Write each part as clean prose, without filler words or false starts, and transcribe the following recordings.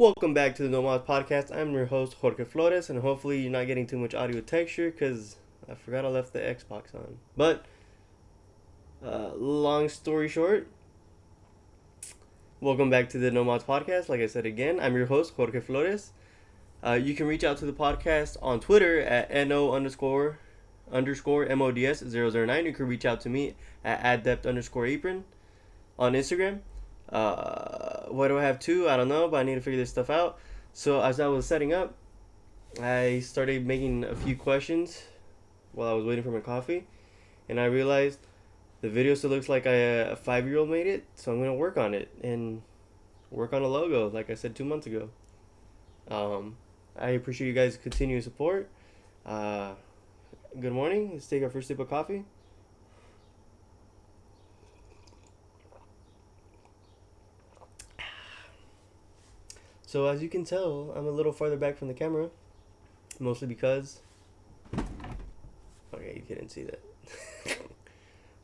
Welcome back to the No Mods Podcast. I'm your host, Jorge Flores, and hopefully you're not getting too much audio texture because I forgot I left the Xbox on. But, long story short, welcome back to the No Mods Podcast. Like I said again, I'm your host, Jorge Flores. You can reach out to the podcast on Twitter at no underscore MODS 009. You can reach out to me at adept underscore apron on Instagram. What do I have too? I don't know, but I need to figure this stuff out. So as I was setting up, I started making a few questions while I was waiting for my coffee, and I realized the video still looks like a 5-year-old made it, so I'm gonna work on it and work on a logo, like I said 2 months ago. I appreciate you guys' continued support. Good morning. Let's take our first sip of coffee. So as you can tell, I'm a little farther back from the camera, mostly because, okay, you couldn't see that.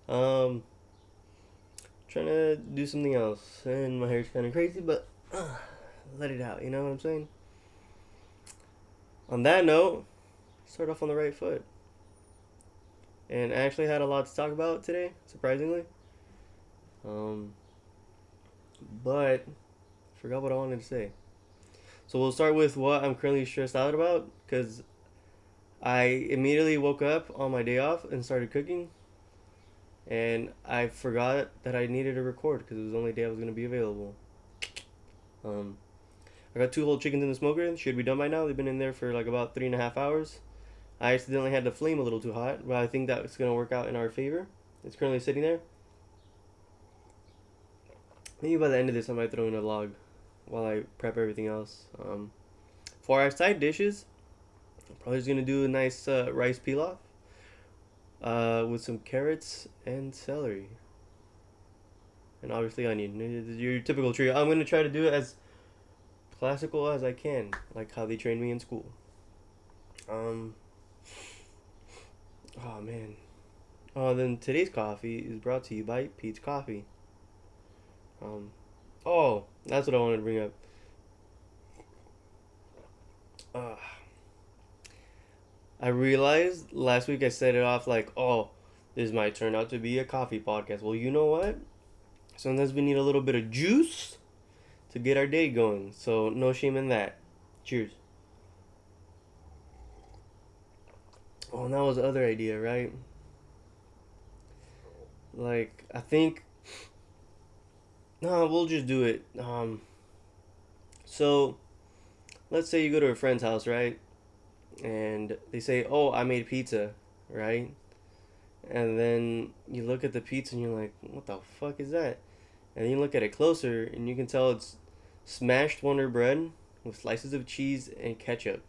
Trying to do something else, and my hair's kind of crazy, but let it out, you know what I'm saying? On that note, start off on the right foot. And I actually had a lot to talk about today, surprisingly. But forgot what I wanted to say. So we'll start with what I'm currently stressed out about, because I immediately woke up on my day off and started cooking, and I forgot that I needed to record because it was the only day I was going to be available. I got 2 whole chickens in the smoker. Should be done by now. They've been in there for like about 3.5 hours. I accidentally had the flame a little too hot, but I think that's going to work out in our favor. It's currently sitting there. Maybe by the end of this I might throw in a log while I prep everything else. For our side dishes, I'm probably just going to do a nice rice pilaf with some carrots and celery. And obviously onion. Your typical trio. I'm going to try to do it as classical as I can, like how they trained me in school. Oh man. Then today's coffee is brought to you by Pete's Coffee. That's what I wanted to bring up. I realized last week I set it off like, this might turn out to be a coffee podcast. Well, you know what? Sometimes we need a little bit of juice to get our day going. So, no shame in that. Cheers. Oh, and that was the other idea, right? Like, I think... No, we'll just do it. So, let's say you go to a friend's house, right? And they say, I made pizza, right? And then you look at the pizza and you're like, what the fuck is that? And then you look at it closer and you can tell it's smashed Wonder Bread with slices of cheese and ketchup.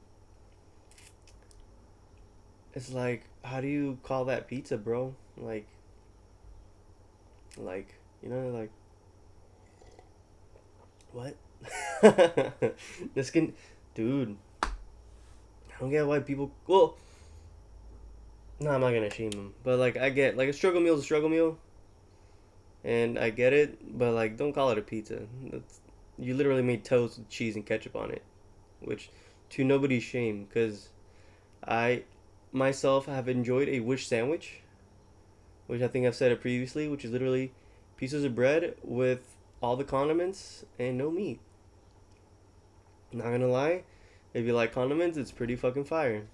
It's like, how do you call that pizza, bro? Like, you know, like, what? This can, dude, I don't get why people, well, no, I'm not gonna shame them, but like, I get, like, a struggle meal is a struggle meal, and I get it, but like, don't call it a pizza. You literally made toast with cheese and ketchup on it, which, to nobody's shame, because I myself have enjoyed a wish sandwich, which I think I've said it previously, which is literally pieces of bread with all the condiments and no meat. Not gonna lie, if you like condiments, it's pretty fucking fire.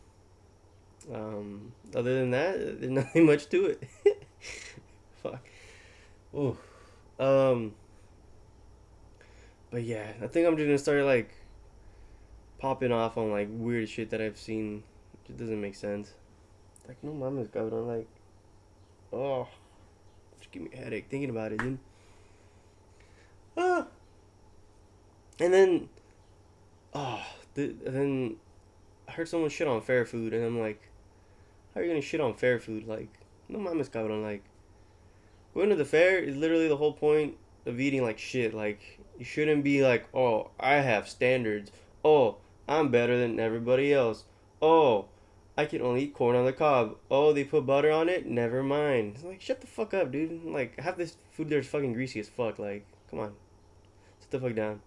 Other than that, there's nothing much to it. Fuck. Ooh. But yeah, I think I'm just gonna start like popping off on like weird shit that I've seen. It doesn't make sense. Like, no mama's cabrón. Like, just give me a headache thinking about it, dude. And then, then I heard someone shit on fair food, and I'm like, how are you gonna shit on fair food? Like, no mames cabrón. Like, going to the fair is literally the whole point of eating like shit. Like, you shouldn't be like, I have standards. I'm better than everybody else. I can only eat corn on the cob. They put butter on it? Never mind. It's like, shut the fuck up, dude. Like, half this food there's fucking greasy as fuck. Like, come on. Sit the fuck down.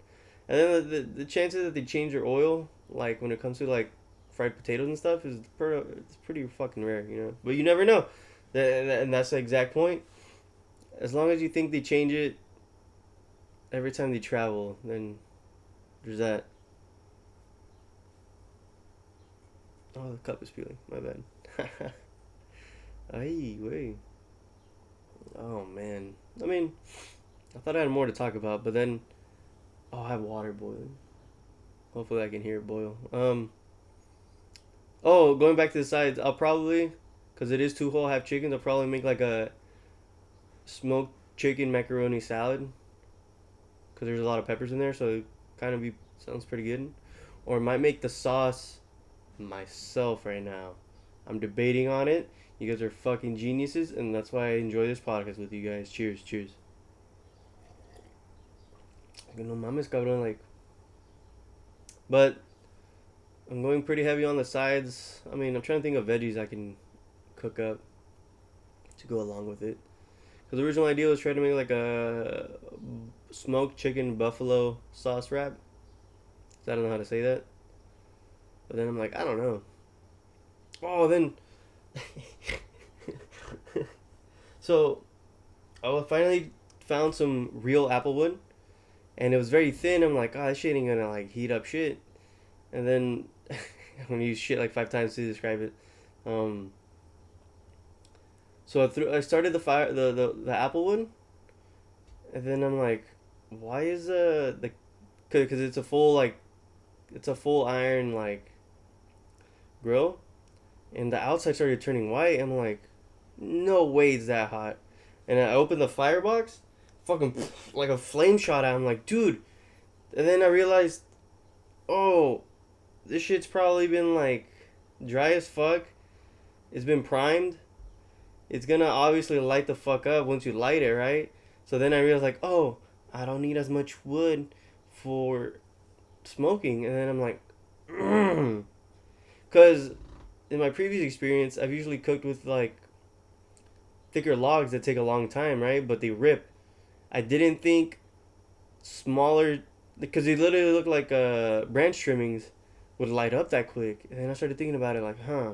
And then the chances that they change their oil, like when it comes to like fried potatoes and stuff, it's pretty fucking rare, you know. But you never know, and that's the exact point. As long as you think they change it every time they travel, then there's that. Oh, the cup is peeling. My bad. Ay, wait. Oh man. I mean, I thought I had more to talk about, but then, oh, I have water boiling. Hopefully, I can hear it boil. Oh, going back to the sides, I'll probably, cause it is two whole half chickens. I'll probably make like a smoked chicken macaroni salad, cause there's a lot of peppers in there, so it kind of be sounds pretty good. Or I might make the sauce myself right now. I'm debating on it. You guys are fucking geniuses, and that's why I enjoy this podcast with you guys. Cheers, cheers. No mames, cabrón. Like, but I'm going pretty heavy on the sides. I mean, I'm trying to think of veggies I can cook up to go along with it. Because the original idea was trying to make like a smoked chicken buffalo sauce wrap. So I don't know how to say that. But then I'm like, I don't know. Oh, then. So, I finally found some real applewood. And it was very thin. I'm like, oh, this shit ain't gonna like heat up shit. And then I'm gonna use shit like 5 times to describe it. Um, so I started the fire the applewood, and then I'm like, why is the because it's a full iron like grill, and the outside started turning white. I'm like, no way it's that hot. And I opened the firebox, fucking like a flame shot out. I'm like, dude. And then I realized, oh, this shit's probably been like dry as fuck. It's been primed. It's gonna obviously light the fuck up once you light it, right? So then I realized like, oh, I don't need as much wood for smoking. And then I'm like, because in my previous experience, I've usually cooked with like thicker logs that take a long time, right? But they rip. I didn't think smaller, because they literally look like branch trimmings, would light up that quick. And then I started thinking about it like, huh,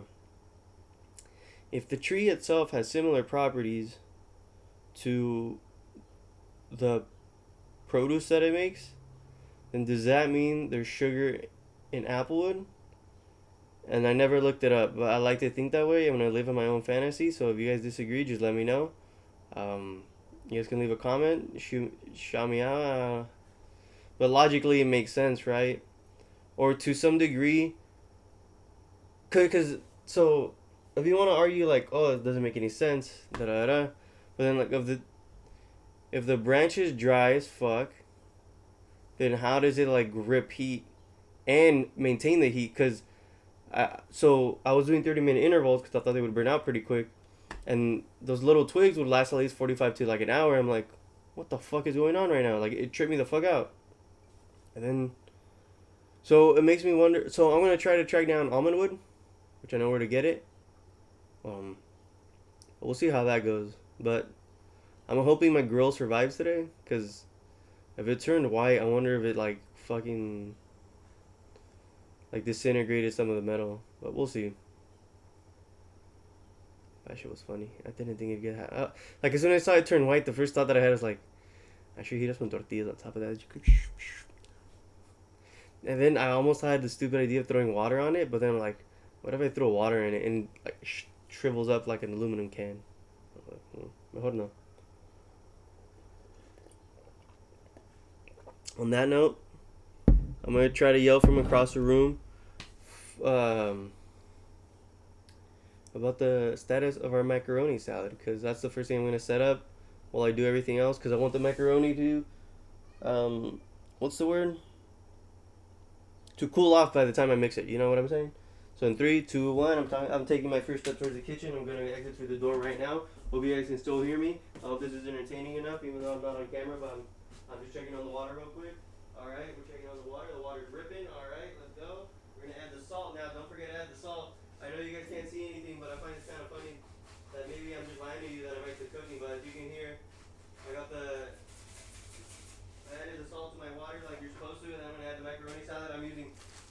if the tree itself has similar properties to the produce that it makes, then does that mean there's sugar in applewood? And I never looked it up, but I like to think that way. I'm gonna live in my own fantasy. So if you guys disagree, just let me know. Um, you guys can leave a comment, shout me out. But logically, it makes sense, right? Or to some degree, cause so if you want to argue like, oh, it doesn't make any sense, da da da, but then like if the branch is dry as fuck, then how does it like grip heat and maintain the heat? Cause I was doing 30-minute intervals because I thought they would burn out pretty quick, and those little twigs would last at least 45 to like an hour. I'm like, what the fuck is going on right now? Like it tripped me the fuck out, and then so it makes me wonder. So I'm gonna try to track down almond wood, which I know where to get it. Um, we'll see how that goes. But I'm hoping my grill survives today, because if it turned white, I wonder if it like fucking like disintegrated some of the metal. But we'll see. That shit was funny. I didn't think it'd get like as soon as I saw it turn white, the first thought that I had was like, I should heat up some tortillas on top of that. And then I almost had the stupid idea of throwing water on it, but then I'm like, what if I throw water in it and like shrivels up like an aluminum can? Mejor no. On that note, I'm gonna try to yell from across the room um, about the status of our macaroni salad, because that's the first thing I'm gonna set up while I do everything else, because I want the macaroni to what's the word? To cool off by the time I mix it. You know what I'm saying? So in 3, 2, 1, I'm taking my first step towards the kitchen. I'm gonna exit through the door right now. Hope you guys can still hear me. I hope this is entertaining enough, even though I'm not on camera. But I'm just checking on the water real quick. All right, we're checking on the water. The water's dripping. All right, let's go. We're gonna add the salt now. Don't forget to add the salt. I know you guys can't see anything, but I find it's kind of funny that maybe I'm just lying to you that I'm actually cooking. But as you can hear, I added the salt to my water like you're supposed to, and I'm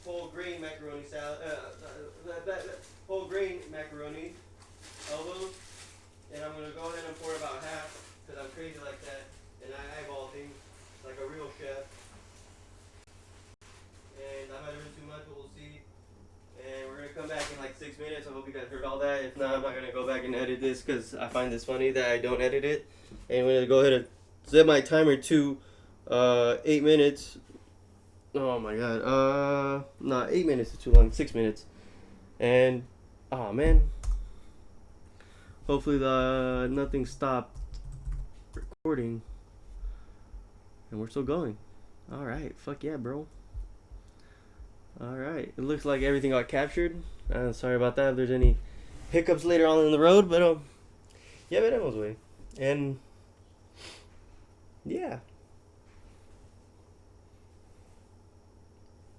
whole grain macaroni salad, whole grain macaroni elbows, and I'm gonna go ahead and pour about half because I'm crazy like that, and I eyeball things like a real chef. And I might have been too much, but we'll see. And we're gonna come back in like 6 minutes. I hope you guys heard all that. If not, I'm not gonna go back and edit this because I find this funny that I don't edit it. And I'm gonna go ahead and set my timer to 8 minutes. Oh my god. Nah, 8 minutes is too long. 6 minutes. And oh man. Hopefully the nothing stopped recording. And we're still going. Alright, fuck yeah, bro. Alright. It looks like everything got captured. Sorry about that if there's any hiccups later on in the road, but yeah, veremos, way. And yeah.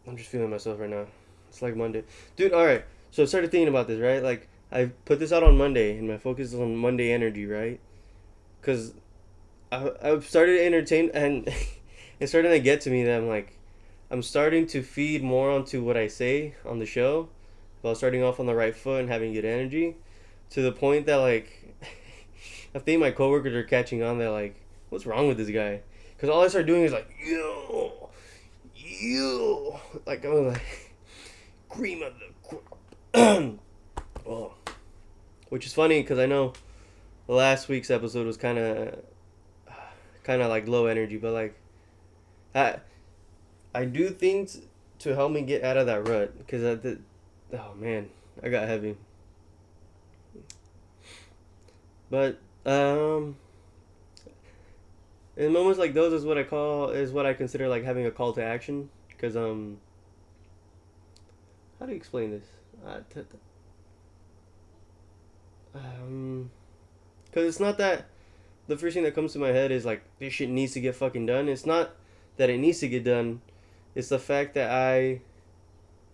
I'm just feeling myself right now. It's like Monday. Dude, alright. So I started thinking about this, right? Like, I put this out on Monday, and my focus is on Monday energy, right? Because I've started to entertain, and it's starting to get to me that I'm starting to feed more onto what I say on the show while starting off on the right foot and having good energy to the point that, like, I think my coworkers are catching on that, like, what's wrong with this guy? Because all I start doing is, like, you, like, I'm like, cream of the crop. Oh. Which is funny because I know last week's episode was kind of like low energy, but like I do things to help me get out of that rut because oh man, I got heavy. But in moments like those is what I consider like having a call to action because how do you explain this? Because it's not that the first thing that comes to my head is like this shit needs to get fucking done. It's not that it needs to get done. It's the fact that I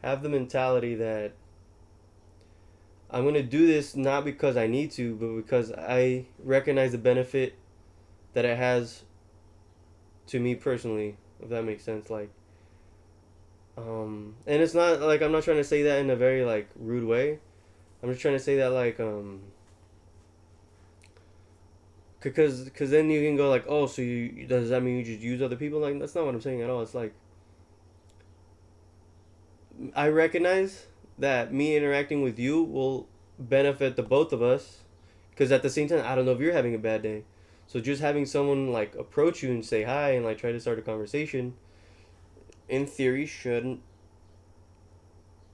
have the mentality that I'm gonna do this not because I need to, but because I recognize the benefit that it has to me personally, if that makes sense. Like, and it's not like I'm not trying to say that in a very like rude way. I'm just trying to say that like because then you can go like, oh, so you does that mean you just use other people? Like that's not what I'm saying at all. It's like I recognize that me interacting with you will benefit the both of us because at the same time I don't know if you're having a bad day. So just having someone like approach you and say hi and like try to start a conversation in theory shouldn't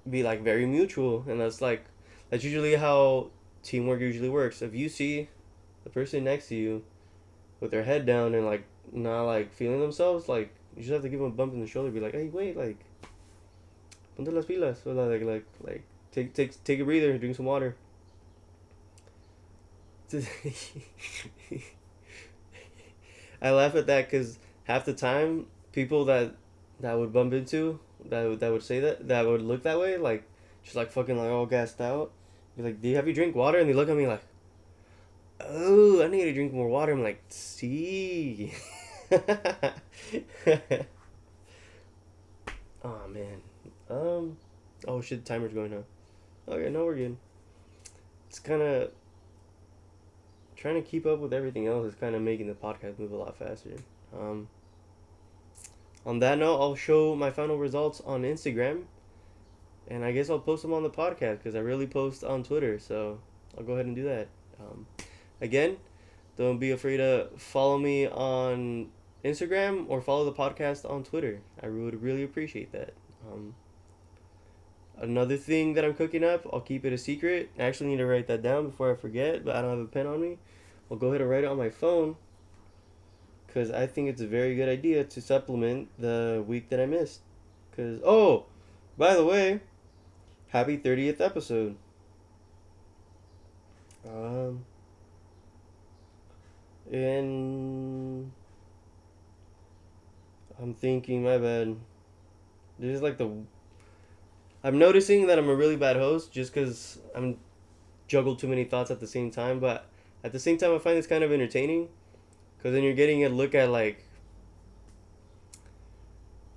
be like very mutual, and that's usually how teamwork usually works. If you see the person next to you with their head down and like not like feeling themselves, like you just have to give them a bump in the shoulder, be like, hey, wait, like ponte las pilas, or like take a breather, drink some water. I laugh at that because half the time people that would bump into that would say that would look that way, like just like fucking like all gassed out, be like, do you have you drink water? And they look at me like, oh, I need to drink more water. I'm like, see. Oh man. Oh shit, timer's going now. Okay, no, we're good. It's kind of trying to keep up with everything else is kind of making the podcast move a lot faster. Um, on that note, I'll show my final results on Instagram, and I guess I'll post them on the podcast because I really post on Twitter. So I'll go ahead and do that. Again, don't be afraid to follow me on Instagram or follow the podcast on Twitter. I would really appreciate that. Another thing that I'm cooking up, I'll keep it a secret. I actually need to write that down before I forget, but I don't have a pen on me. I'll go ahead and write it on my phone because I think it's a very good idea to supplement the week that I missed. Because, oh, by the way, happy 30th episode. And I'm thinking, my bad. This is like I'm noticing that I'm a really bad host just because I'm juggled too many thoughts at the same time. But at the same time, I find this kind of entertaining because then you're getting a look at like,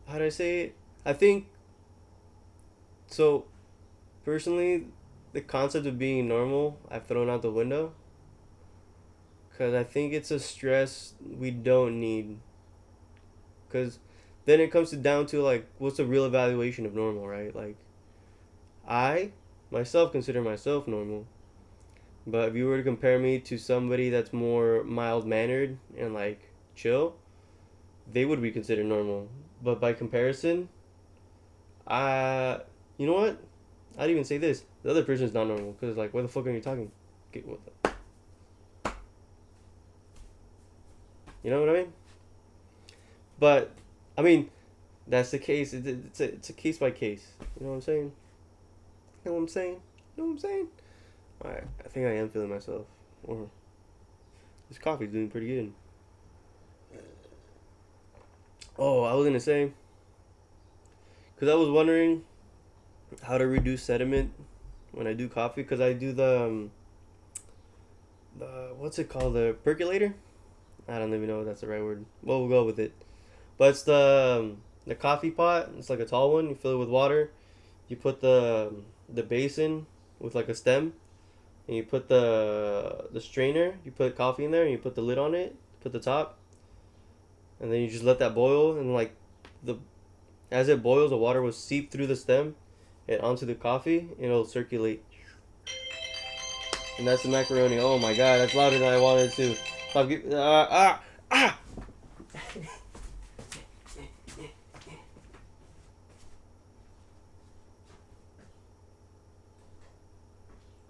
how do I say it? I think So, personally, the concept of being normal, I've thrown out the window. Because I think it's a stress we don't need. Because then it comes down to, like, what's the real evaluation of normal, right? Like, I, myself, consider myself normal. But if you were to compare me to somebody that's more mild-mannered and, like, chill, they would be considered normal. But by comparison, I, you know what? I'd even say this: the other person is not normal because, like, what the fuck are you talking? Get what the, you know what I mean? But I mean, that's the case. It's a case by case. You know what I'm saying? You know what I'm saying? You know what I'm saying? All right, I think I am feeling myself. Or this coffee's doing pretty good. Oh, I was gonna say, because I was wondering how to reduce sediment when I do coffee, because I do the what's it called, the percolator. I don't even know if that's the right word. Well, we'll go with it. But it's the coffee pot. It's like a tall one. You fill it with water. You put the basin with like a stem, and you put the strainer. You put coffee in there, and you put the lid on it. Put the top, and then you just let that boil. And like the as it boils, the water will seep through the stem and onto the coffee, and it'll circulate. And that's the macaroni. Oh my god, that's louder than I wanted to. Stop. Ah.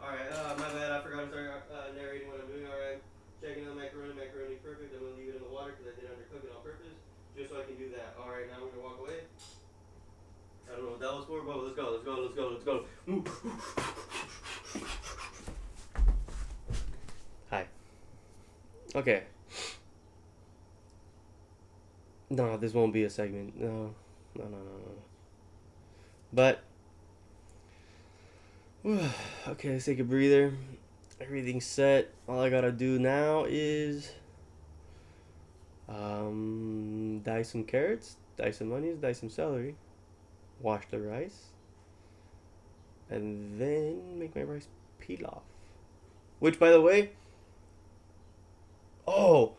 Alright, my bad. I forgot to start narrating what I'm doing. Alright, checking the macaroni. Macaroni's perfect. I'm gonna leave it in the water because I didn't undercook it on purpose, just so I can do that. Alright, now we're gonna walk away. I don't know what that was for, but let's go. Hi. Okay. No, this won't be a segment. No. But okay, let's take a breather. Everything's set. All I gotta do now is dice some carrots, dice some onions, dice some celery, wash the rice, and then make my rice pilaf. Which, by the way, oh,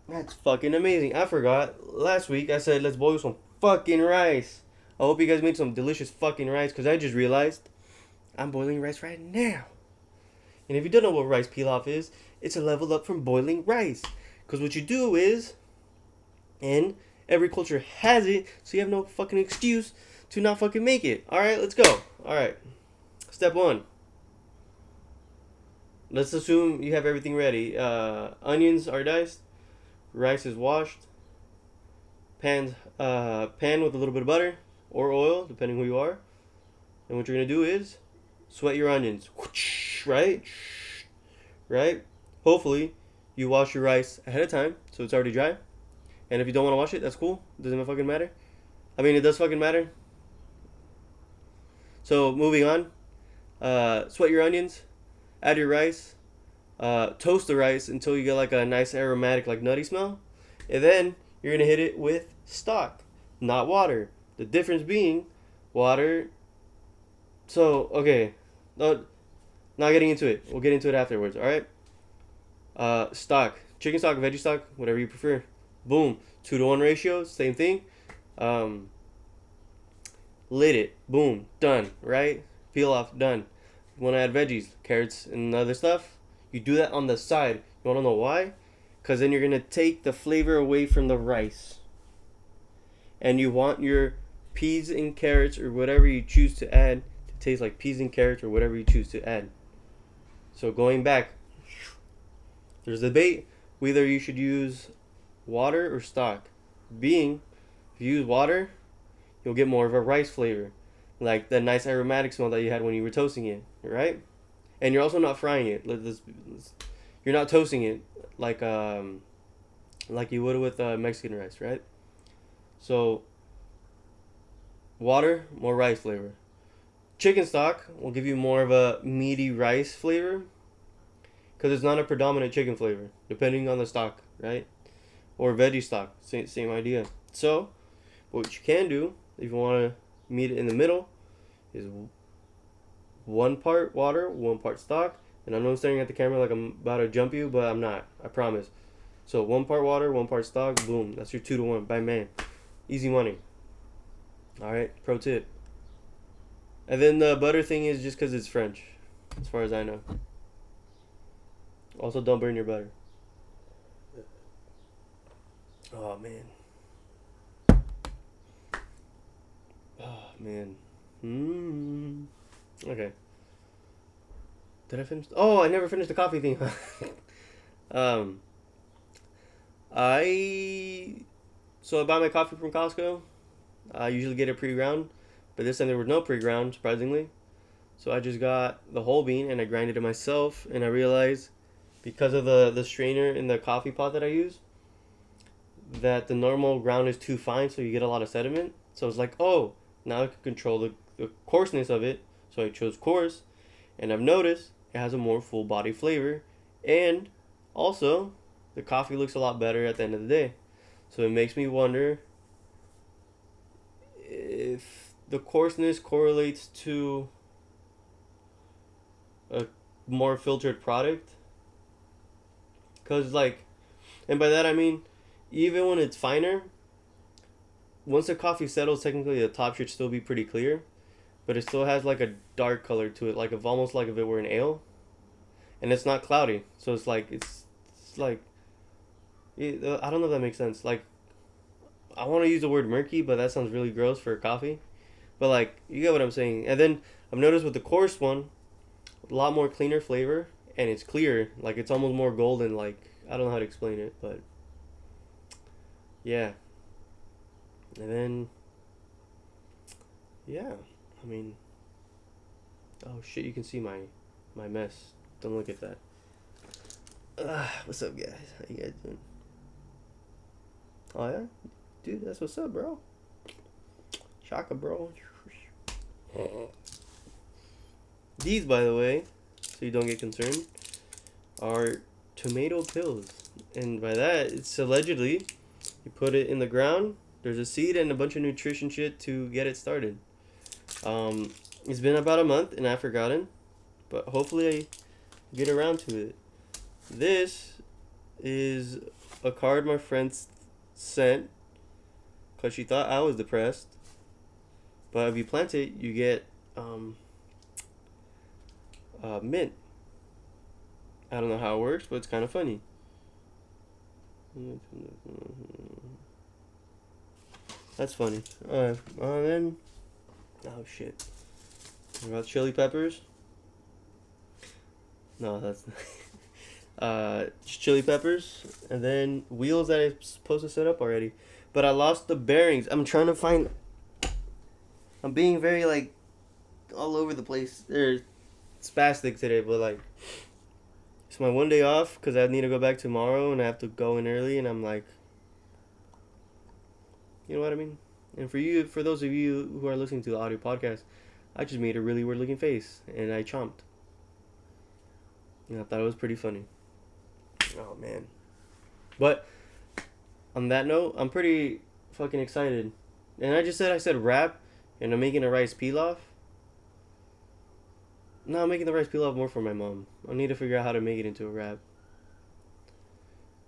that's fucking amazing. I forgot. Last week I said let's boil some fucking rice. I hope you guys made some delicious fucking rice, because I just realized I'm boiling rice right now. And if you don't know what rice pilaf is, it's a level up from boiling rice. Because what you do is, and every culture has it, so you have no fucking excuse to not fucking make it. Alright, let's go. Alright. Step one. Let's assume you have everything ready. Onions are diced. Rice is washed. Pan with a little bit of butter or oil, depending who you are. And what you're going to do is sweat your onions. Right? Right? Hopefully, you wash your rice ahead of time, so it's already dry. And if you don't want to wash it, that's cool. Doesn't fucking matter. I mean, it does fucking matter. So, moving on. Sweat your onions. Add your rice. Toast the rice until you get like a nice aromatic, like nutty smell. And then you're going to hit it with stock, not water. The difference being water. So, okay. Not getting into it. We'll get into it afterwards, alright? Stock. Chicken stock, veggie stock, whatever you prefer. Boom. 2-to-1 ratio, same thing. Lid it. Boom. Done, right? Peel off, done. You want to add veggies, carrots, and other stuff? You do that on the side. You want to know why? Because then you're going to take the flavor away from the rice. And you want your peas and carrots or whatever you choose to add to taste like peas and carrots or whatever you choose to add. So going back, there's a debate whether you should use water or stock. Being, if you use water, you'll get more of a rice flavor. Like the nice aromatic smell that you had when you were toasting it, right? And you're also not frying it. You're not toasting it like you would with Mexican rice, right? So water, more rice flavor. Chicken stock will give you more of a meaty rice flavor because it's not a predominant chicken flavor, depending on the stock, right? Or veggie stock, same idea. So what you can do if you want to meet in the middle is 1 part water, 1 part stock. And I know I'm staring at the camera like I'm about to jump you, but I'm not. I promise. So 1 part water, 1 part stock. Boom. That's your 2-to-1. Bang, man. Easy money. All right. Pro tip. And then the butter thing is just because it's French, as far as I know. Also, don't burn your butter. Oh, man. Oh, man. Okay. Did I finish? Oh, I never finished the coffee thing. um, I so I buy my coffee from Costco. I usually get it pre-ground, but this time there was no pre-ground, surprisingly. So I just got the whole bean and I grinded it myself. And I realized because of the strainer in the coffee pot that I use, that the normal ground is too fine, so you get a lot of sediment. So it's like, oh, now I can control the coarseness of it. So I chose coarse, and I've noticed it has a more full body flavor, and also the coffee looks a lot better at the end of the day. So it makes me wonder if the coarseness correlates to a more filtered product. Because, like, and by that I mean, even when it's finer, once the coffee settles, technically the top should still be pretty clear, but it still has like a dark color to it, like if almost like if it were an ale, and it's not cloudy. So it's like it's like I don't know if that makes sense. Like I want to use the word murky, but that sounds really gross for coffee. But like you get what I'm saying. And then I've noticed with the coarse one, a lot more cleaner flavor, and it's clear. Like it's almost more golden. Like I don't know how to explain it, but yeah. And then yeah, I mean, oh shit, you can see my mess. Don't look at that. What's up, guys? How you guys doing? Oh yeah, dude, that's what's up, bro. Shaka, bro. These, by the way, so you don't get concerned, are tomato pills, and by that it's allegedly you put it in the ground. There's a seed and a bunch of nutrition shit to get it started. It's been about a month and I've forgotten, but hopefully I get around to it. This is a card my friend sent because she thought I was depressed. But if you plant it, you get mint. I don't know how it works, but it's kind of funny. That's funny. Alright, then. Oh shit. What about chili peppers? No, that's just chili peppers, and then wheels that I'm supposed to set up already, but I lost the bearings. I'm trying to find. I'm being very like all over the place. They're spastic today, but like it's my one day off because I need to go back tomorrow and I have to go in early, and I'm like, you know what I mean. And for those of you who are listening to the audio podcast, I just made a really weird looking face and I chomped. And I thought it was pretty funny. Oh man. But on that note, I'm pretty fucking excited. And I said wrap, and I'm making a rice pilaf. No, I'm making the rice pilaf more for my mom. I need to figure out how to make it into a wrap.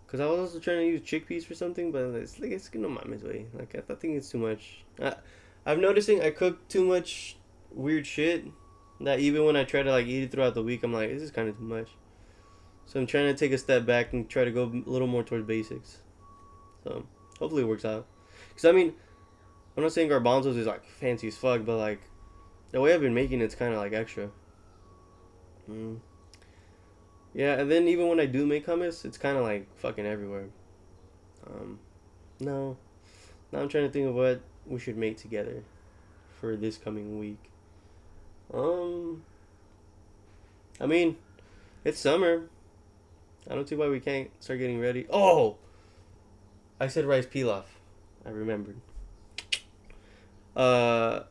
Cause I was also trying to use chickpeas for something, but it's gonna mind way. Like I think it's too much. I'm noticing I cook too much weird shit that even when I try to like eat it throughout the week, I'm like, this is kind of too much. So I'm trying to take a step back and try to go a little more towards basics. So hopefully it works out. Cause I mean, I'm not saying garbanzos is like fancy as fuck, but like the way I've been making it's kind of like extra. Yeah, and then even when I do make hummus, it's kind of like fucking everywhere. No. Now I'm trying to think of what we should make together for this coming week. I mean, it's summer. I don't see why we can't start getting ready. Oh! I said rice pilaf. I remembered. For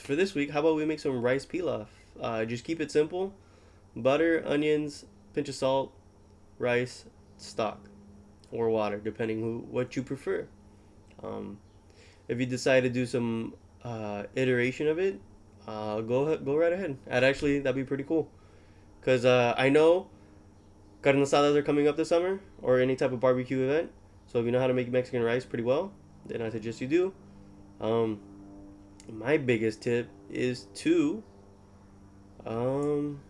this week, how about we make some rice pilaf? Just keep it simple. Butter, onions, pinch of salt, rice, stock, or water, depending what you prefer. If you decide to do some iteration of it, go right ahead. That'd be pretty cool. Cause I know carne asadas are coming up this summer, or any type of barbecue event. So if you know how to make Mexican rice pretty well, then I suggest you do. Um, my biggest tip is to um,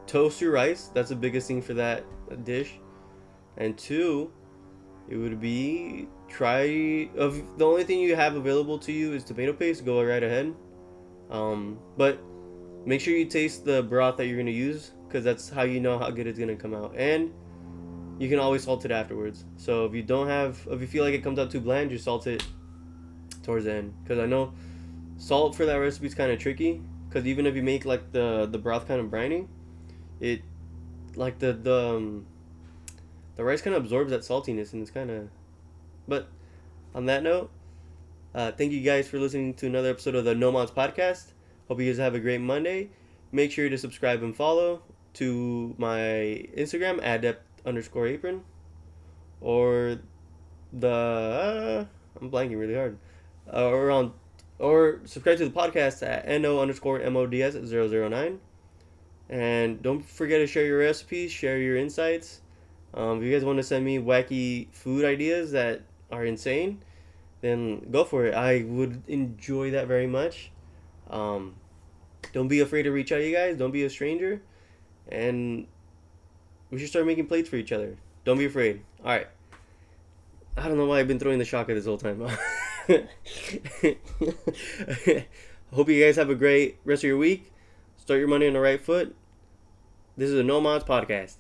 toast your rice. That's the biggest thing for that dish. And two, it would be try of the only thing you have available to you is tomato paste. Go right ahead. But make sure you taste the broth that you're gonna use, because that's how you know how good it's gonna come out. And you can always salt it afterwards. So if you feel like it comes out too bland, just salt it towards the end. Because I know salt for that recipe is kind of tricky. Because even if you make like the broth kind of briny, it like the rice kind of absorbs that saltiness, and it's kind of. But on that note, thank you guys for listening to another episode of the No Mods podcast. Hope you guys have a great Monday. Make sure to subscribe and follow to my Instagram, adept_apron, or I'm blanking really hard. Or subscribe to the podcast at no_mods009. And don't forget to share your recipes, share your insights. If you guys want to send me wacky food ideas that are insane, then go for it. I would enjoy that very much. Don't be afraid to reach out, you guys. Don't be a stranger. And we should start making plates for each other. Don't be afraid. All right. I don't know why I've been throwing the shotgun this whole time. Hope you guys have a great rest of your week. Start your Monday on the right foot. This is a No Mods podcast.